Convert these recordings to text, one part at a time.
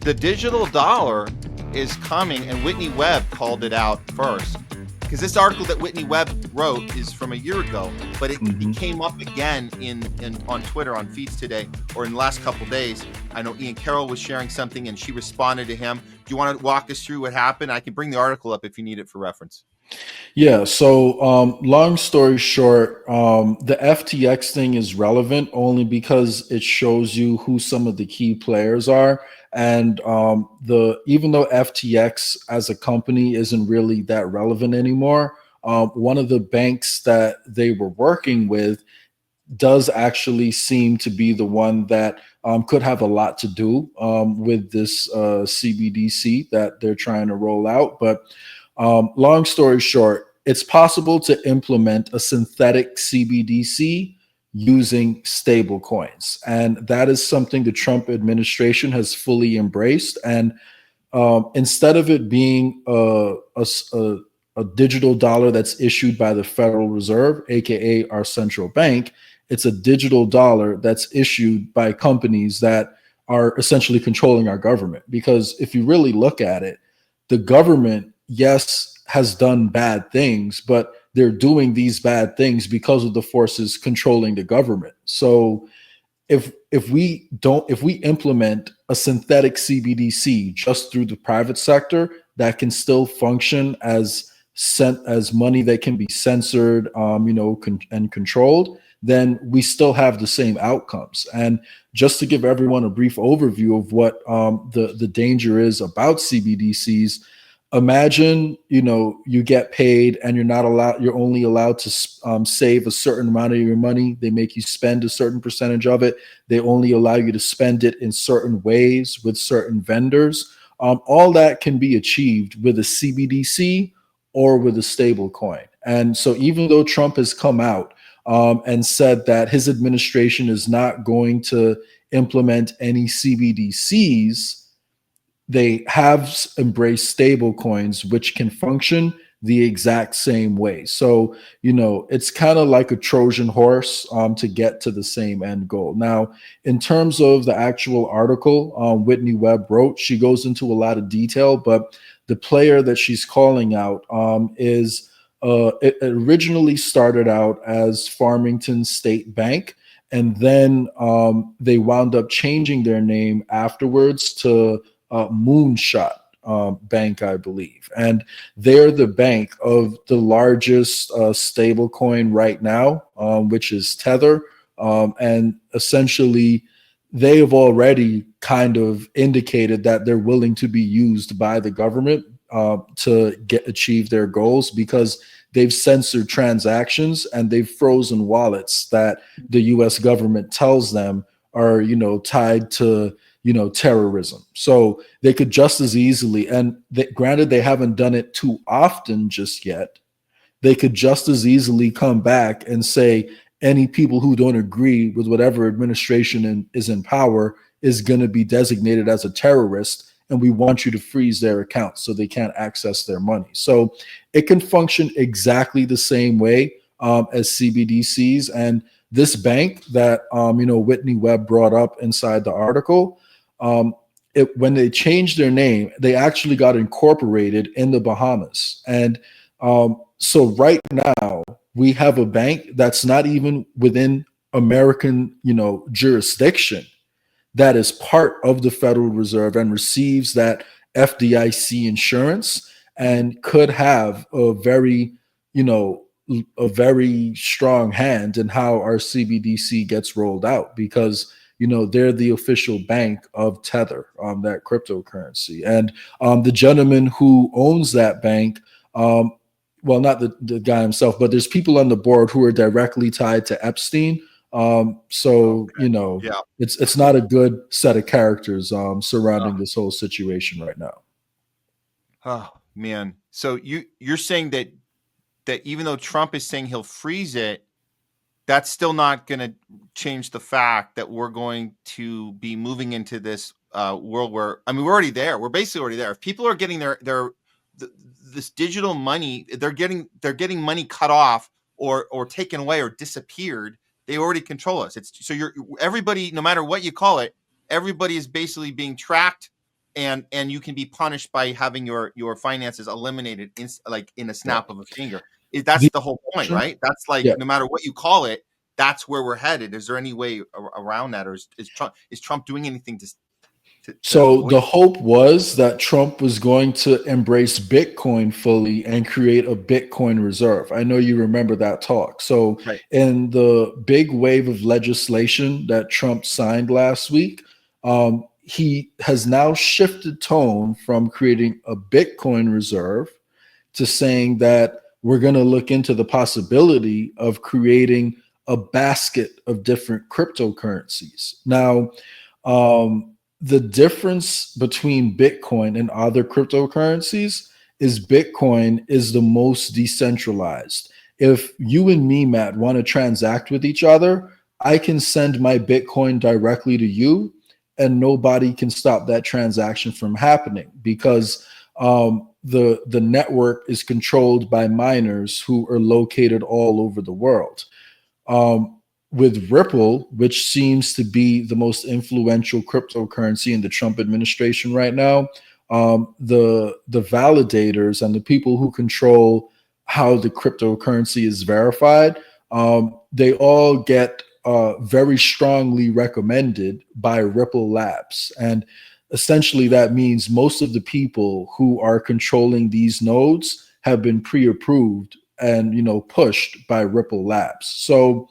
The digital dollar is coming, and Whitney Webb called it out first. Because this article that Whitney Webb wrote is from a year ago, but it came up again in on Twitter, on feeds today, or in the last couple of days. I know Ian Carroll was sharing something, and she responded to him. Do you want to walk us through what happened? I can bring the article up if you need it for reference. Yeah, so long story short, the FTX thing is relevant only because it shows you who some of the key players are. And the even though FTX as a company isn't really that relevant anymore, one of the banks that they were working with does actually seem to be the one that could have a lot to do with this CBDC that they're trying to roll out. But long story short, it's possible to implement a synthetic CBDC using stable coins. And that is something the Trump administration has fully embraced. And instead of it being a digital dollar that's issued by the Federal Reserve, aka our central bank, it's a digital dollar that's issued by companies that are essentially controlling our government. Because if you really look at it, the government, yes, has done bad things, but they're doing these bad things because of the forces controlling the government. So if we implement a synthetic CBDC just through the private sector that can still function as as money that can be censored, and controlled, then we still have the same outcomes. And just to give everyone a brief overview of what the danger is about CBDCs, imagine you get paid and you're only allowed to save a certain amount of your money. They make you spend a certain percentage of it. They only allow you to spend it in certain ways with certain vendors. All that can be achieved with a CBDC or with a stable coin. And so even though Trump has come out and said that his administration is not going to implement any CBDCs, they have embraced stable coins, which can function the exact same way. So, it's kind of like a Trojan horse to get to the same end goal. Now, in terms of the actual article Whitney Webb wrote, she goes into a lot of detail, but the player that she's calling out is it originally started out as Farmington State Bank. And then they wound up changing their name afterwards to Moonshot Bank, I believe. And they're the bank of the largest stable coin right now, which is Tether. And essentially, they have already kind of indicated that they're willing to be used by the government to achieve their goals, because they've censored transactions and they've frozen wallets that the US government tells them are, tied to terrorism. So they could just as easily, and granted they haven't done it too often just yet, they could just as easily come back and say any people who don't agree with whatever administration is in power is going to be designated as a terrorist, and we want you to freeze their accounts so they can't access their money. So it can function exactly the same way as CBDCs. And this bank that Whitney Webb brought up inside the article, when they changed their name, they actually got incorporated in the Bahamas. And so right now we have a bank that's not even within American, jurisdiction, that is part of the Federal Reserve and receives that FDIC insurance, and could have a very strong hand in how our CBDC gets rolled out, because they're the official bank of Tether, that cryptocurrency. And the gentleman who owns that bank, well, not the guy himself, but there's people on the board who are directly tied to Epstein. So Yeah. it's not a good set of characters surrounding this whole situation right now. Oh man. So you're saying that even though Trump is saying he'll freeze it, that's still not going to change the fact that we're going to be moving into this world where, I mean, we're already there. We're basically already there. If people are getting this digital money, they're getting money cut off or taken away or disappeared. They already control us. It's so everybody, no matter what you call it, everybody is basically being tracked and you can be punished by having your finances eliminated in a Yeah. snap of a finger. That's The the whole point, option, right? That's like yeah. no matter what you call it, that's where we're headed. Is there any way around that, or is Trump doing anything to So avoid the hope was that Trump was going to embrace Bitcoin fully and create a Bitcoin reserve. I know you remember that talk. So it? Right. in the big wave of legislation that Trump signed last week, he has now shifted tone from creating a Bitcoin reserve to saying that we're going to look into the possibility of creating a basket of different cryptocurrencies. Now, the difference between Bitcoin and other cryptocurrencies is Bitcoin is the most decentralized. If you and me, Matt, want to transact with each other, I can send my Bitcoin directly to you, and nobody can stop that transaction from happening because the network is controlled by miners who are located all over the world. Um, with Ripple, which seems to be the most influential cryptocurrency in the Trump administration right now, the validators and the people who control how the cryptocurrency is verified, they all get very strongly recommended by Ripple Labs. And essentially, that means most of the people who are controlling these nodes have been pre-approved and pushed by Ripple Labs. So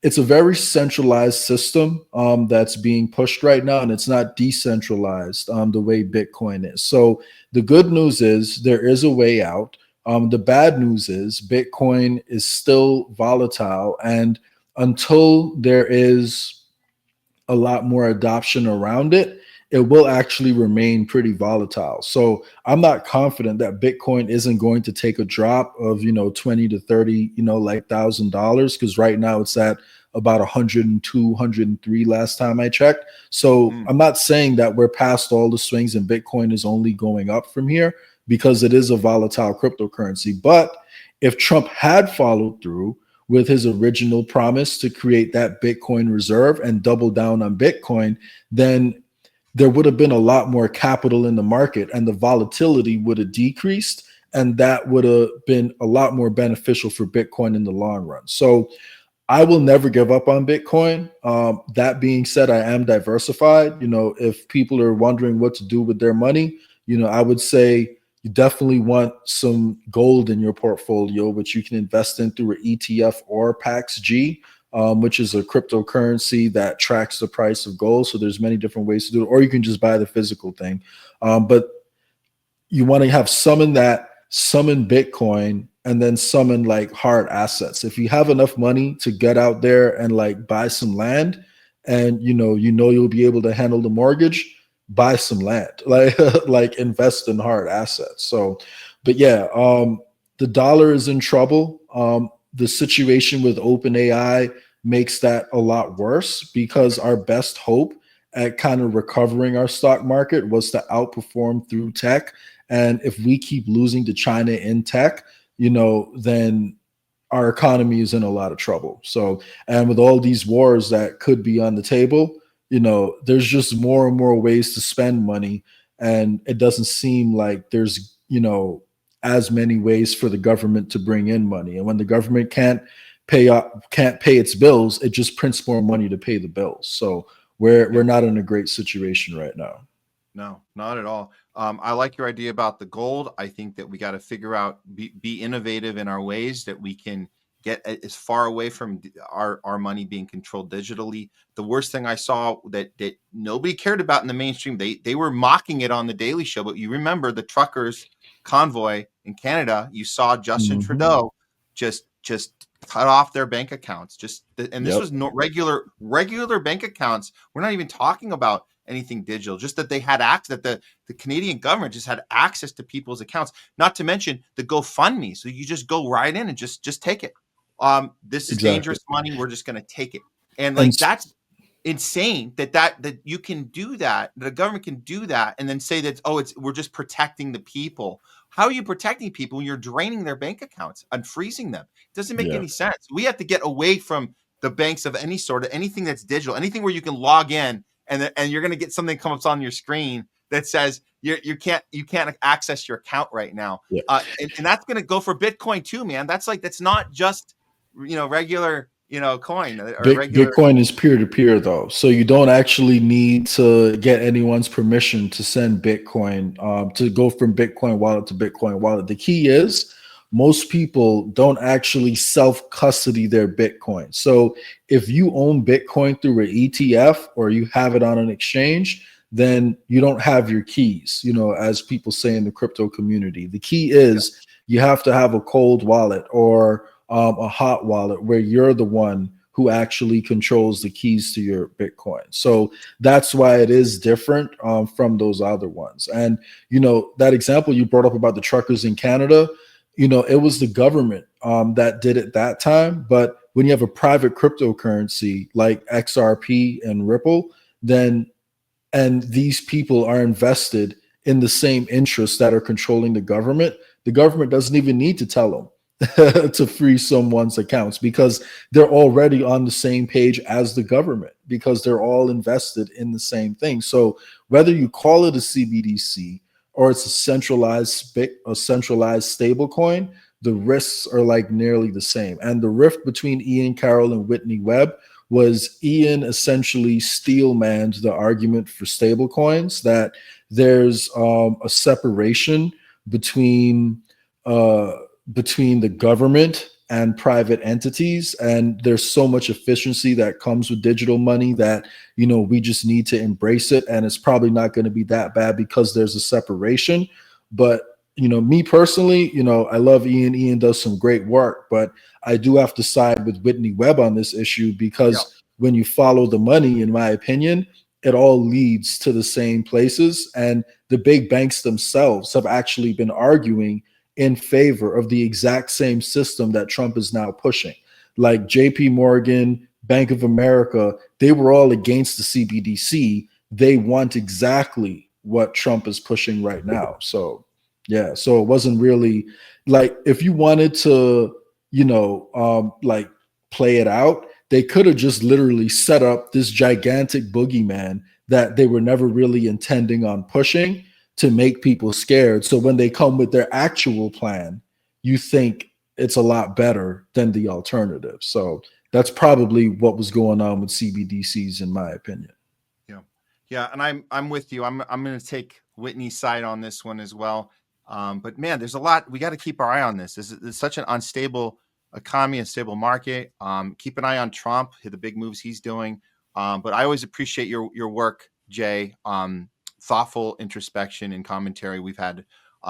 it's a very centralized system that's being pushed right now, and it's not decentralized the way Bitcoin is. So the good news is there is a way out. The bad news is Bitcoin is still volatile, and until there is a lot more adoption around it, it will actually remain pretty volatile. So I'm not confident that Bitcoin isn't going to take a drop of 20 to 30 like $1,000, because right now it's at about 102, 103 last time I checked. So I'm not saying that we're past all the swings and Bitcoin is only going up from here, because it is a volatile cryptocurrency. But if Trump had followed through with his original promise to create that Bitcoin reserve and double down on Bitcoin, then there would have been a lot more capital in the market and the volatility would have decreased. And that would have been a lot more beneficial for Bitcoin in the long run. So I will never give up on Bitcoin. That being said, I am diversified. If people are wondering what to do with their money, I would say you definitely want some gold in your portfolio, which you can invest in through an ETF or PAX-G, which is a cryptocurrency that tracks the price of gold. So there's many different ways to do it, or you can just buy the physical thing. But you want to have some in that, some in Bitcoin, and then some in like hard assets. If you have enough money to get out there and like buy some land, and you'll be able to handle the mortgage, buy some land, like invest in hard assets. So, but yeah, the dollar is in trouble. The situation with OpenAI makes that a lot worse, because our best hope at kind of recovering our stock market was to outperform through tech. And if we keep losing to China in tech, then our economy is in a lot of trouble. So, and with all these wars that could be on the table, there's just more and more ways to spend money. And it doesn't seem like there's, as many ways for the government to bring in money. And when the government can't pay its bills, it just prints more money to pay the bills. So we're not in a great situation right now. No, not at all. I like your idea about the gold. I think that we got to figure out, be innovative in our ways that we can get as far away from our money being controlled digitally. The worst thing I saw that nobody cared about in the mainstream, they were mocking it on the Daily Show, but you remember the truckers convoy in Canada, you saw Justin Trudeau just cut off their bank accounts. And this was no regular bank accounts. We're not even talking about anything digital, just that they had access, that the Canadian government just had access to people's accounts, not to mention the GoFundMe. So you just go right in and just take it. This is dangerous money. We're just going to take it. And like, that's insane that you can do that, the government can do that, and then say that, we're just protecting the people. How are you protecting people when you're draining their bank accounts and freezing them? It doesn't make any sense. We have to get away from the banks of any sort, of anything that's digital, anything where you can log in and you're going to get something come up on your screen that says you can't access your account right now. Yeah. And that's going to go for Bitcoin too, man. That's not just regular coin or regular. Bitcoin is peer-to-peer though, so you don't actually need to get anyone's permission to send Bitcoin, to go from Bitcoin wallet to Bitcoin wallet. The key is most people don't actually self-custody their Bitcoin. So if you own Bitcoin through an ETF or you have it on an exchange, then you don't have your keys, as people say in the crypto community. The key is you have to have a cold wallet or a hot wallet where you're the one who actually controls the keys to your Bitcoin. So that's why it is different from those other ones. And, that example you brought up about the truckers in Canada, it was the government that did it that time. But when you have a private cryptocurrency like XRP and Ripple, and these people are invested in the same interests that are controlling the government doesn't even need to tell them to freeze someone's accounts because they're already on the same page as the government because they're all invested in the same thing. So whether you call it a CBDC or it's a centralized stable coin, the risks are like nearly the same. And the rift between Ian Carroll and Whitney Webb was Ian essentially steelmanned the argument for stable coins, that there's a separation between the government and private entities, and there's so much efficiency that comes with digital money that we just need to embrace it, and it's probably not going to be that bad because there's a separation. But me personally, I love Ian does some great work, but I do have to side with Whitney Webb on this issue because when you follow the money, in my opinion, it all leads to the same places, and the big banks themselves have actually been arguing in favor of the exact same system that Trump is now pushing. Like JP Morgan, Bank of America, they were all against the CBDC. They want exactly what Trump is pushing right now. So yeah, so it wasn't really like, if you wanted to, like play it out, they could have just literally set up this gigantic boogeyman that they were never really intending on pushing to make people scared. So when they come with their actual plan, you think it's a lot better than the alternative. So that's probably what was going on with CBDCs, in my opinion. Yeah. And I'm with you. I'm going to take Whitney's side on this one as well. But man, there's a lot. We got to keep our eye on this. This is such an unstable economy, unstable market. Keep an eye on Trump, the big moves he's doing. But I always appreciate your work, Jay. Thoughtful introspection and commentary we've had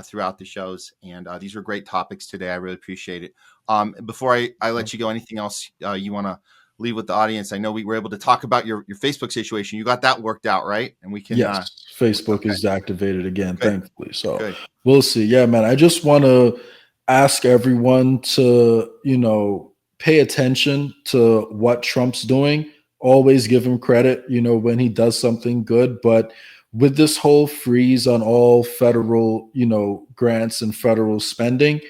throughout the shows. And these were great topics today. I really appreciate it. Before I let you go, anything else you want to leave with the audience? I know we were able to talk about your Facebook situation. You got that worked out, right? And we can. Yes, Facebook is activated again, Good. thankfully. So Good. We'll see. Yeah, man. I just want to ask everyone to, pay attention to what Trump's doing. Always give him credit, when he does something good. But with this whole freeze on all federal, grants and federal spending,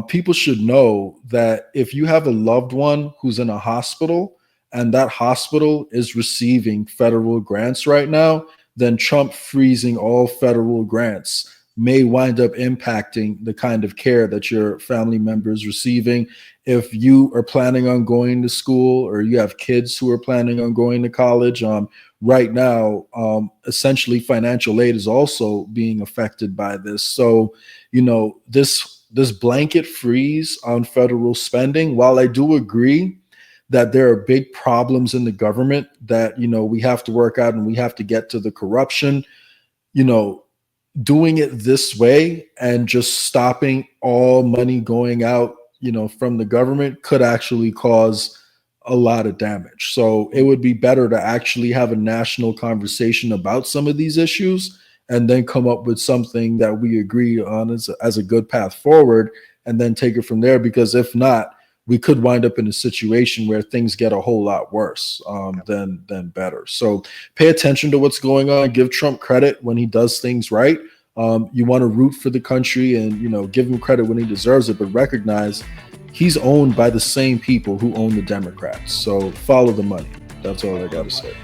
people should know that if you have a loved one who's in a hospital and that hospital is receiving federal grants right now, then Trump freezing all federal grants may wind up impacting the kind of care that your family member is receiving. If you are planning on going to school or you have kids who are planning on going to college, right now, essentially financial aid is also being affected by this. So, this blanket freeze on federal spending, while I do agree that there are big problems in the government that, we have to work out and we have to get to the corruption, doing it this way and just stopping all money going out, from the government could actually cause a lot of damage. So it would be better to actually have a national conversation about some of these issues and then come up with something that we agree on as a good path forward and then take it from there. Because if not, we could wind up in a situation where things get a whole lot worse than better. So pay attention to what's going on. Give Trump credit when he does things right. You want to root for the country and, give him credit when he deserves it, but recognize he's owned by the same people who own the Democrats. So follow the money. That's all I got to say.